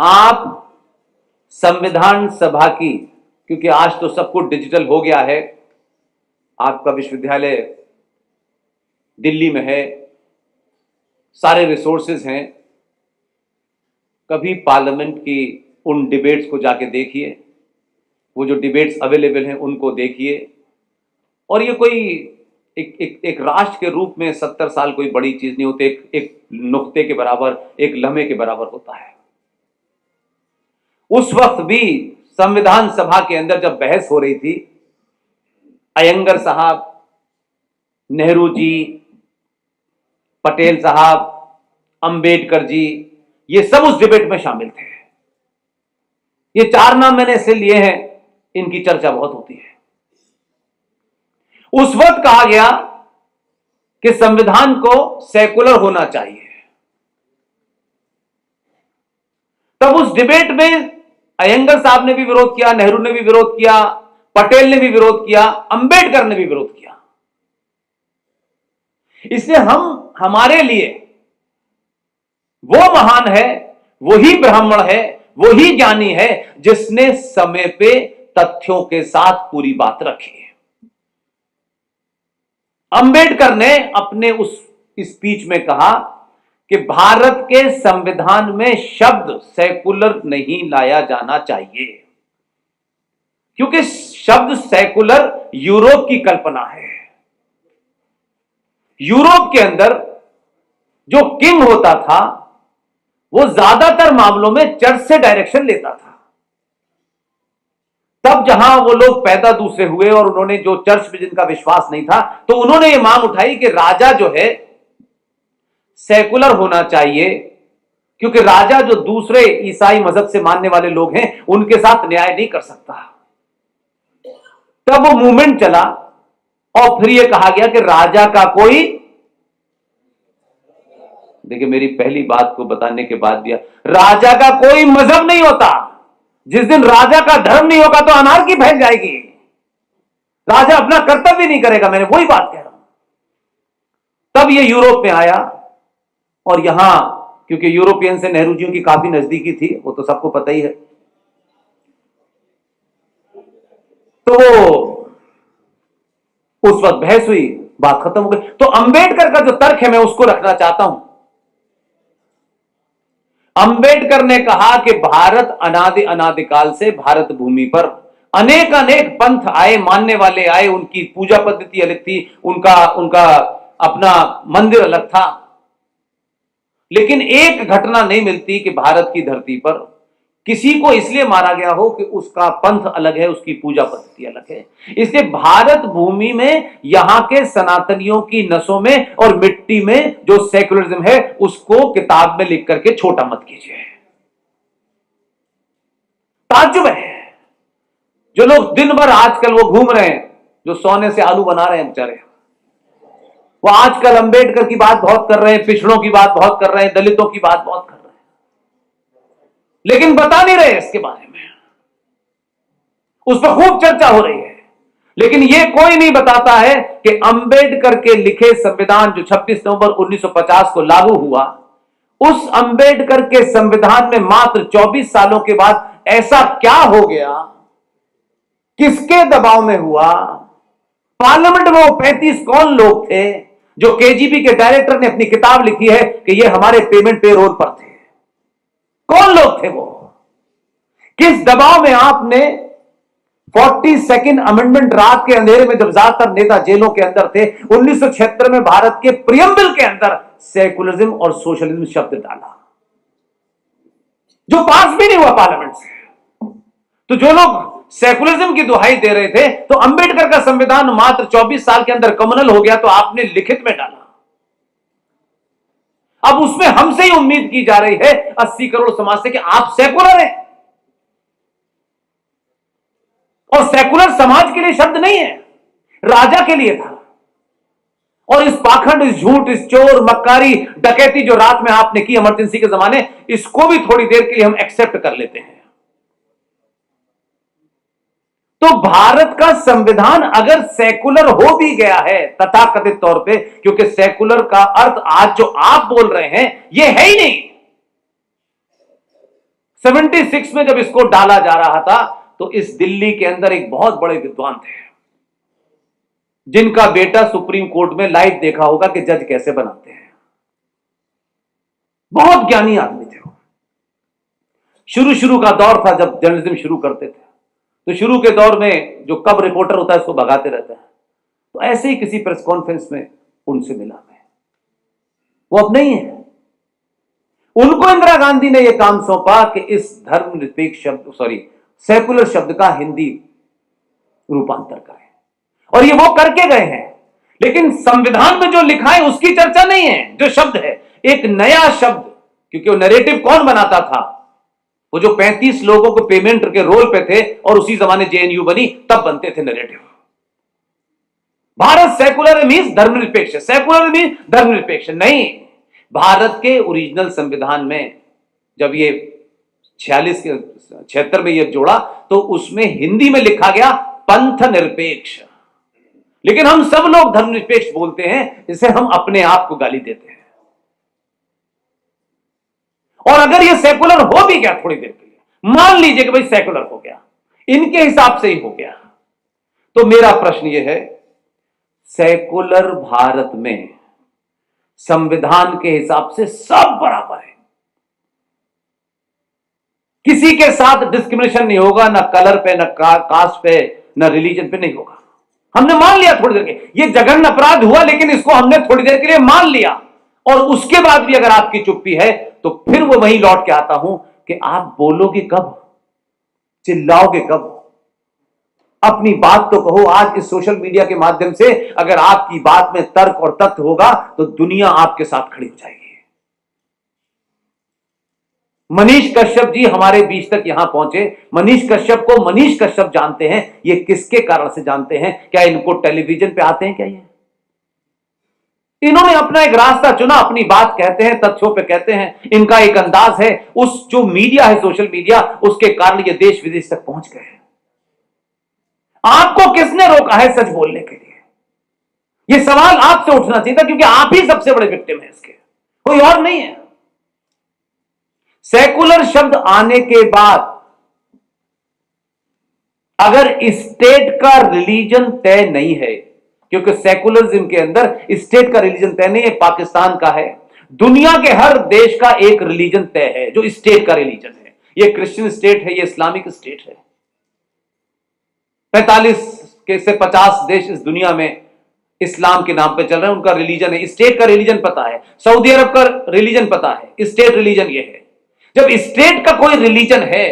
आप संविधान सभा की, क्योंकि आज तो सब कुछ डिजिटल हो गया है, आपका विश्वविद्यालय दिल्ली में है, सारे रिसोर्सेज हैं, कभी पार्लियामेंट की उन डिबेट्स को जाके देखिए, वो जो डिबेट्स अवेलेबल हैं उनको देखिए। और ये कोई एक राष्ट्र के रूप में 70 साल कोई बड़ी चीज नहीं होती, एक नुक्ते के बराबर, एक लम्हे के बराबर होता है। उस वक्त भी संविधान सभा के अंदर जब बहस हो रही थी, अयंगर साहब, नेहरू जी, पटेल साहब, अंबेडकर जी, ये सब उस डिबेट में शामिल थे। ये 4 नाम मैंने इसलिए लिए हैं, इनकी चर्चा बहुत होती है। उस वक्त कहा गया कि संविधान को सेकुलर होना चाहिए। तब उस डिबेट में अयंगर साहब ने भी विरोध किया, नेहरू ने भी विरोध किया, पटेल ने भी विरोध किया, अंबेडकर ने भी विरोध किया। इसलिए हमारे लिए वो महान है, वही ब्राह्मण है, वही ज्ञानी है जिसने समय पे तथ्यों के साथ पूरी बात रखी है। अंबेडकर ने अपने उस स्पीच में कहा कि भारत के संविधान में शब्द सेकुलर नहीं लाया जाना चाहिए, क्योंकि शब्द सेकुलर यूरोप की कल्पना है। यूरोप के अंदर जो किंग होता था वो ज्यादातर मामलों में चर्च से डायरेक्शन लेता था। तब जहां वो लोग पैदा दूसरे हुए और उन्होंने जो चर्च में जिनका विश्वास नहीं था, तो उन्होंने ये मांग उठाई कि राजा जो है सेकुलर होना चाहिए, क्योंकि राजा जो दूसरे ईसाई मजहब से मानने वाले लोग हैं उनके साथ न्याय नहीं कर सकता। तब वो मूवमेंट चला और फिर ये कहा गया कि राजा का कोई, देखिए मेरी पहली बात को बताने के बाद दिया, राजा का कोई मजहब नहीं होता। जिस दिन राजा का धर्म नहीं होगा तो अनार्की फैल जाएगी, राजा अपना कर्तव्य नहीं करेगा। मैंने वही बात कह रहा हूं। तब ये यूरोप में आया, और यहां क्योंकि यूरोपियन से नेहरू जी की काफी नजदीकी थी, वो तो सबको पता ही है, तो उस वक्त बहस हुई, बात खत्म हो गई। तो अंबेडकर का जो तर्क है मैं उसको रखना चाहता हूं। अंबेडकर ने कहा कि भारत अनादिकाल से भारत भूमि पर अनेक पंथ आए, मानने वाले आए, उनकी पूजा पद्धति अलग थी, उनका अपना मंदिर अलग था, लेकिन एक घटना नहीं मिलती कि भारत की धरती पर किसी को इसलिए मारा गया हो कि उसका पंथ अलग है, उसकी पूजा पद्धति अलग है। इसलिए भारत भूमि में यहां के सनातनियों की नसों में और मिट्टी में जो सेकुलरिज्म है उसको किताब में लिख करके छोटा मत कीजिए। ताज्जुब है, जो लोग दिन भर आजकल वो घूम रहे हैं, जो सोने से आलू बना रहे हैं बेचारे, वो आजकल अंबेडकर की बात बहुत कर रहे हैं, पिछड़ों की बात बहुत कर रहे हैं, दलितों की बात बहुत कर रहे हैं, लेकिन बता नहीं रहे इसके बारे में। उस पर खूब चर्चा हो रही है, लेकिन यह कोई नहीं बताता है कि अंबेडकर के लिखे संविधान जो 26 नवंबर 1950 को लागू हुआ, उस अंबेडकर के संविधान में मात्र 24 सालों के बाद ऐसा क्या हो गया, किसके दबाव में हुआ, पार्लियामेंट में वो 35 कौन लोग थे जो केजीबी के डायरेक्टर ने अपनी किताब लिखी है कि ये हमारे पेमेंट पेरोल पर थे, कौन लोग थे वो, किस दबाव में आपने 42nd अमेंडमेंट रात के अंधेरे में जब ज्यादातर नेता जेलों के अंदर थे 1976 में भारत के प्रियम्बल के अंदर सेकुलरिज्म और सोशलिज्म शब्द डाला, जो पास भी नहीं हुआ पार्लियामेंट से। तो जो लोग सेकुलरिज्म की दुहाई दे रहे थे, तो अंबेडकर का संविधान मात्र 24 साल के अंदर कम्युनल हो गया, तो आपने लिखित में डाला। अब उसमें हमसे ही उम्मीद की जा रही है 80 करोड़ समाज से कि आप सेकुलर हैं, और सेकुलर समाज के लिए शब्द नहीं है, राजा के लिए था। और इस पाखंड, इस झूठ, इस चोर, मक्कारी, डकैती जो रात में आपने की इमरजेंसी के जमाने, इसको भी थोड़ी देर के लिए हम एक्सेप्ट कर लेते हैं। तो भारत का संविधान अगर सेकुलर हो भी गया है तथाकथित तौर पे, क्योंकि सेकुलर का अर्थ आज जो आप बोल रहे हैं यह है ही नहीं। 76 में जब इसको डाला जा रहा था तो इस दिल्ली के अंदर एक बहुत बड़े विद्वान थे जिनका बेटा सुप्रीम कोर्ट में लाइव देखा होगा कि जज कैसे बनाते हैं। बहुत ज्ञानी आदमी थे वो। शुरू का दौर था जब जर्नलिज्म शुरू करते थे, तो शुरू के दौर में जो कब रिपोर्टर होता है उसको भगाते रहते हैं। तो ऐसे ही किसी प्रेस कॉन्फ्रेंस में उनसे मिला मैं, वो अब नहीं है। उनको इंदिरा गांधी ने यह काम सौंपा कि इस धर्मनिरपेक्ष सेकुलर शब्द का हिंदी रूपांतर करें, और ये वो करके गए हैं। लेकिन संविधान में जो लिखा है उसकी चर्चा नहीं है। जो शब्द है एक नया शब्द, क्योंकि वो नैरेटिव कौन बनाता था? वो जो 35 लोगों को पेमेंट के रोल पे थे और उसी जमाने जेएनयू बनी, तब बनते थे नैरेटिव। भारत सेकुलर मीन्स धर्मनिरपेक्ष, सेकुलर मीन्स धर्मनिरपेक्ष नहीं। भारत के ओरिजिनल संविधान में जब ये 76 में ये जोड़ा तो उसमें हिंदी में लिखा गया पंथ निरपेक्ष। लेकिन हम सब लोग धर्मनिरपेक्ष बोलते हैं, जिसे हम अपने आप को गाली देते हैं। और अगर ये सेकुलर हो भी गया थोड़ी देर के लिए, मान लीजिए कि भाई सेकुलर हो गया, इनके हिसाब से ही हो गया, तो मेरा प्रश्न यह है, सेकुलर भारत में संविधान के हिसाब से सब बराबर है, किसी के साथ डिस्क्रिमिनेशन नहीं होगा, ना कलर पे, ना कास्ट पे, ना रिलीजन पे, नहीं होगा। हमने मान लिया थोड़ी देर के, ये जघन्य अपराध हुआ लेकिन इसको हमने थोड़ी देर के लिए मान लिया, और उसके बाद भी अगर आपकी चुप्पी है तो फिर वो वहीं लौट के आता हूं कि आप बोलोगे कब, चिल्लाओगे कब? अपनी बात तो कहो। आज इस सोशल मीडिया के माध्यम से अगर आपकी बात में तर्क और तथ्य होगा तो दुनिया आपके साथ खड़ी हो जाएगी। मनीष कश्यप जी हमारे बीच तक यहां पहुंचे। मनीष कश्यप को मनीष कश्यप जानते हैं, ये किसके कारण से जानते हैं? क्या इनको टेलीविजन पे आते हैं क्या? ये इन्होंने अपना एक रास्ता चुना, अपनी बात कहते हैं, तथ्यों पे कहते हैं, इनका एक अंदाज है। उस जो मीडिया है, सोशल मीडिया, उसके कारण ये देश विदेश तक पहुंच गए। आपको किसने रोका है सच बोलने के लिए? यह सवाल आपसे उठना चाहिए था, क्योंकि आप ही सबसे बड़े विक्टिम हैं इसके, कोई और नहीं है। सेकुलर शब्द आने के बाद अगर स्टेट का रिलीजन तय नहीं है, क्योंकि सेकुलरिज्म के अंदर स्टेट का रिलीजन तय नहीं है, पाकिस्तान का है, दुनिया के हर देश का एक रिलीजन तय है जो स्टेट का रिलीजन है। ये क्रिश्चियन स्टेट है, ये इस्लामिक स्टेट है। 45 से 50 देश इस दुनिया में इस्लाम के नाम पे चल रहे हैं, उनका रिलीजन है, स्टेट का रिलीजन पता है। सऊदी अरब का रिलीजन पता है, स्टेट रिलीजन ये है। जब स्टेट का कोई रिलीजन है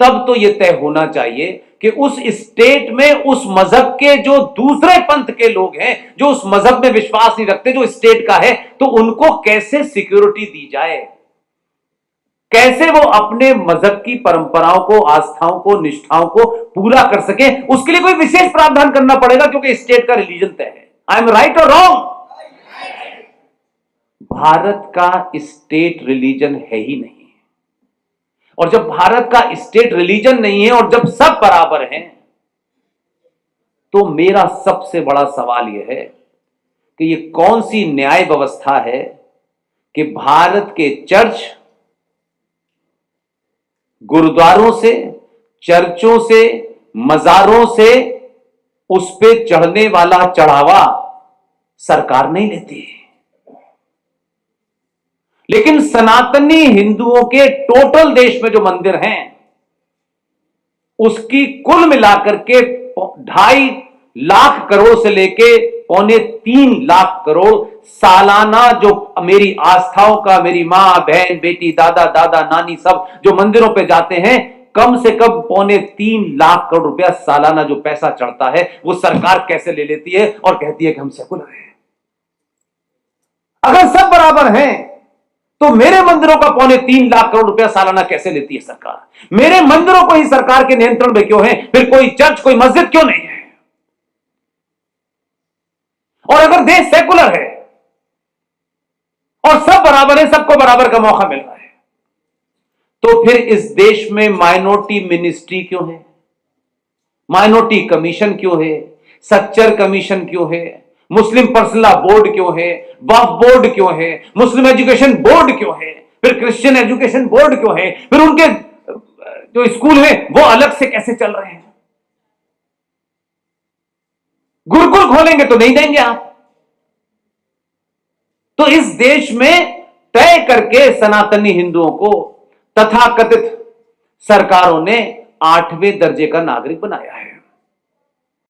तब तो यह तय होना चाहिए कि उस स्टेट में उस मजहब के जो दूसरे पंथ के लोग हैं, जो उस मजहब में विश्वास नहीं रखते, जो स्टेट का है, तो उनको कैसे सिक्योरिटी दी जाए, कैसे वो अपने मजहब की परंपराओं को, आस्थाओं को, निष्ठाओं को पूरा कर सके। उसके लिए कोई विशेष प्रावधान करना पड़ेगा, क्योंकि स्टेट का रिलीजन तय है। आई एम राइट और रॉन्ग? भारत का स्टेट रिलीजन है ही नहीं, और जब भारत का स्टेट रिलीजन नहीं है और जब सब बराबर हैं, तो मेरा सबसे बड़ा सवाल यह है कि ये कौन सी न्याय व्यवस्था है कि भारत के चर्च, गुरुद्वारों से, चर्चों से, मजारों से उस पे चढ़ने वाला चढ़ावा सरकार नहीं लेती, लेकिन सनातनी हिंदुओं के टोटल देश में जो मंदिर हैं उसकी कुल मिलाकर के 2.5 लाख करोड़ से लेके 2.25 लाख करोड़ सालाना जो मेरी आस्थाओं का, मेरी मां, बहन, बेटी, दादा, नानी सब जो मंदिरों पे जाते हैं, कम से कम 2.25 लाख करोड़ रुपया सालाना जो पैसा चढ़ता है, वो सरकार कैसे ले लेती है और कहती है कि हम सेकुलर हैं। अगर सब बराबर हैं तो मेरे मंदिरों का 2.25 लाख करोड़ रुपया सालाना कैसे लेती है सरकार? मेरे मंदिरों को ही सरकार के नियंत्रण में क्यों है? फिर कोई चर्च, कोई मस्जिद क्यों नहीं है? और अगर देश सेकुलर है और सब बराबर है, सबको बराबर का मौका मिल रहा है, तो फिर इस देश में माइनॉरिटी मिनिस्ट्री क्यों है? माइनॉरिटी कमीशन क्यों है? सच्चर कमीशन क्यों है? मुस्लिम पर्सनल लॉ बोर्ड क्यों है? वक्फ बोर्ड क्यों है? मुस्लिम एजुकेशन बोर्ड क्यों है? फिर क्रिश्चियन एजुकेशन बोर्ड क्यों है, फिर उनके जो स्कूल है वो अलग से कैसे चल रहे हैं? गुरुकुल खोलेंगे तो नहीं देंगे आप। तो इस देश में तय करके सनातनी हिंदुओं को तथाकथित सरकारों ने 8वें दर्जे का नागरिक बनाया है।